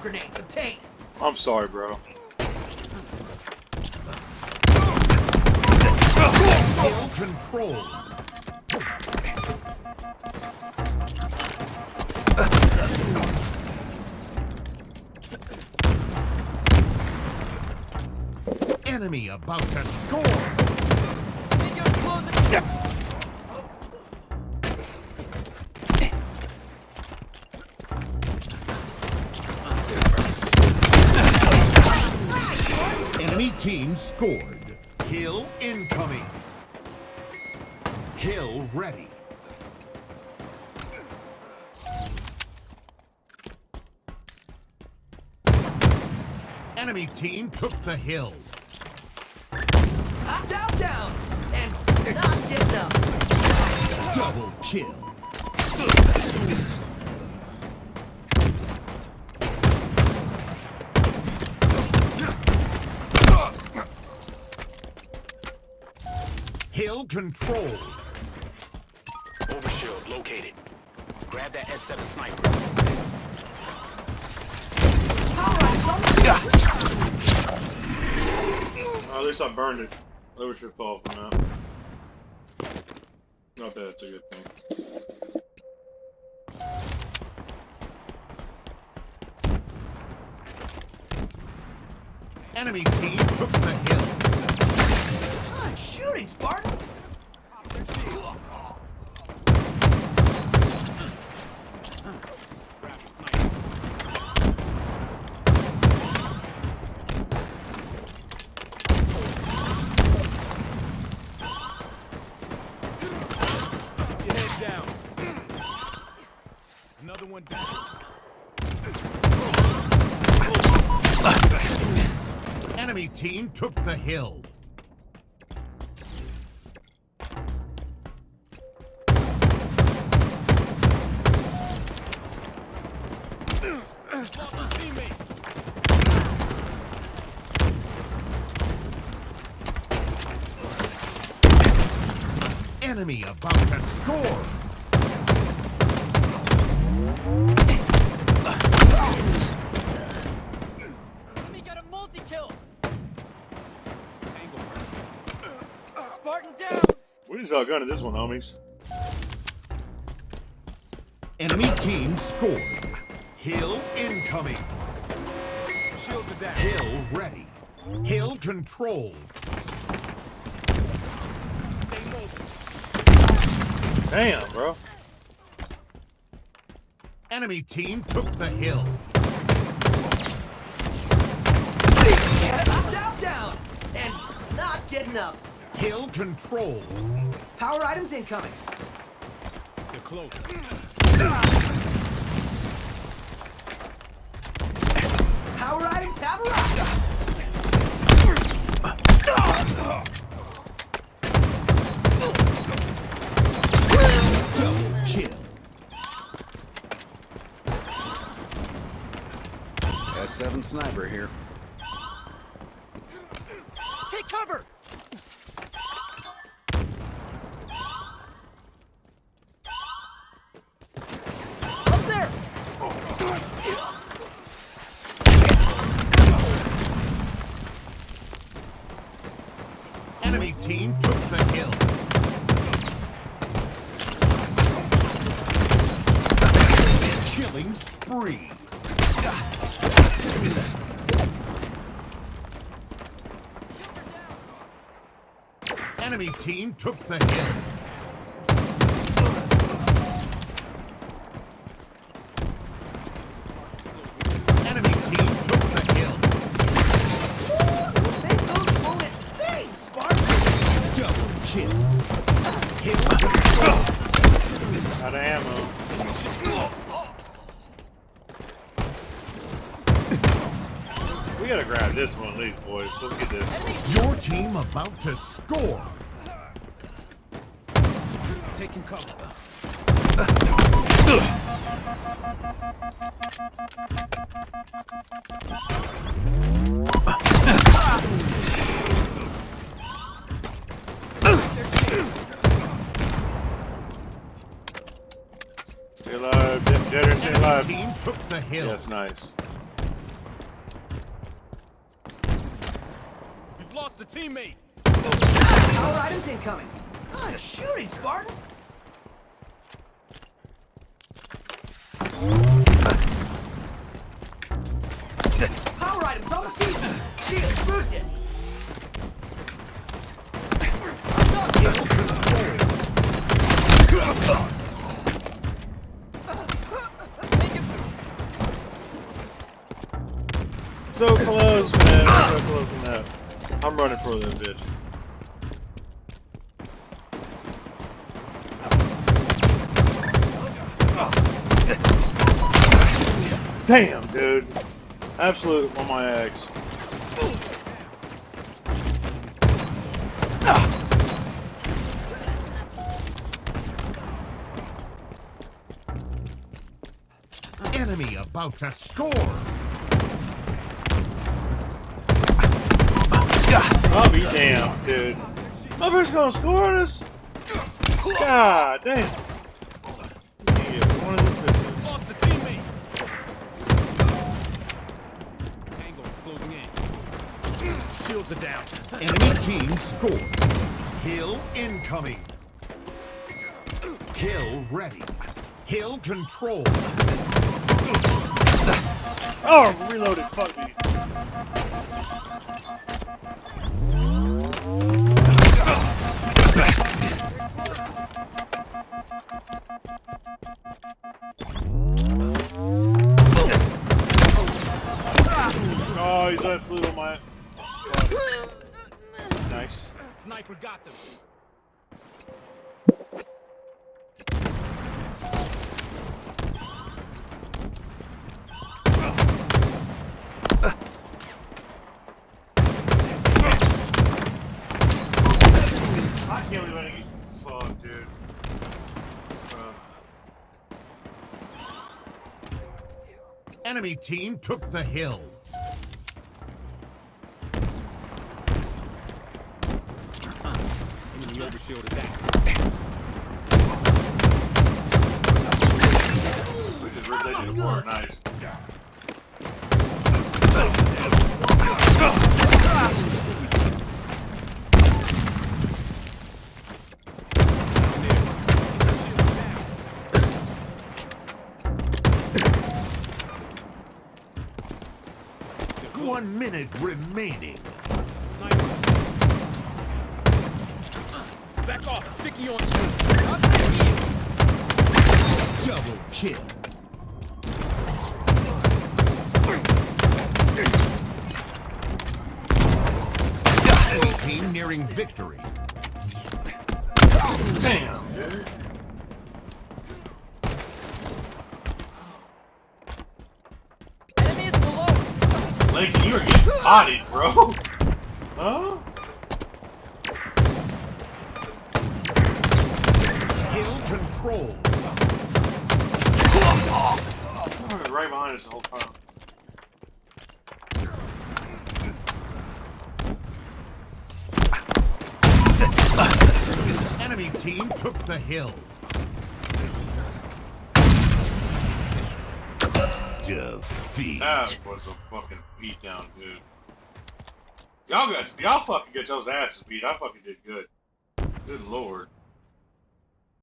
grenades obtained. I'm sorry, bro. Hill control. Enemy about to score. Enemy team scored. Hill incoming. Hill ready. Enemy team took the hill. Hostiles down and not getting up. Double kill. Hill control. Overshield located. Grab that S7 sniper. At least I burned it. Over should fall for now. Not that it's a good thing. Enemy team took the hill. Good shooting, Spartan. Another one down. Enemy team took the hill. Enemy about to score. Enemy got a multi-kill. Spartan down. We just outgunned this one, homies. Enemy team scored. Hill incoming. Shields are down. Hill ready. Hill controlled. Stay mobile. Damn, bro. Enemy team took the hill. Hostiles down and not getting up. Hill controlled. Power items incoming. They're close. Power items have arrived. Double kill. S7 sniper here. Take cover. Up there. Enemy team took the hill. Killing spree. Enemy team took the hill. Enemy team took the hill. Make those bullets sing, Spartan. Double kill. Hill. Out of ammo. We gotta grab this one at least, boys. Let's get this. Your team about to score. Taking cover. Stay alive, Jetter, stay alive. Team took the hill. Yes, nice. lost a teammate. Power items incoming. Good shooting, Spartan. Power items on the field. Shields boosted. So close, man. So close enough. I'm running for them, bitch. Damn, dude. Absolute on my axe. Enemy about to score. I'll be damned, dude. My bitch gonna score on us? God damn. Yeah, one of these bitches. Lost a teammate. Angle's closing in. Shields are down. Enemy team scored. Hill incoming. Hill ready. Hill control. Oh, I'm reloaded. Fuck me. Oh, he's that flew on my. Nice. Sniper got them. I can't believe I didn't get fucked, dude. Enemy team took the hill. Enemy overshield is out. We just ripped that dude apart. Nice. One minute remaining. Sniper. Back off. Sticky on Double kill. Enemy team nearing victory. Damn, dude. Enemy is below us. Lakey, you're getting bodied, bro. Huh? Hill control. I'm right behind us the whole time. Enemy team took the hill. Defeat. That was a fucking beatdown, dude. Y'all fucking get those asses beat. I fucking did good. Good lord.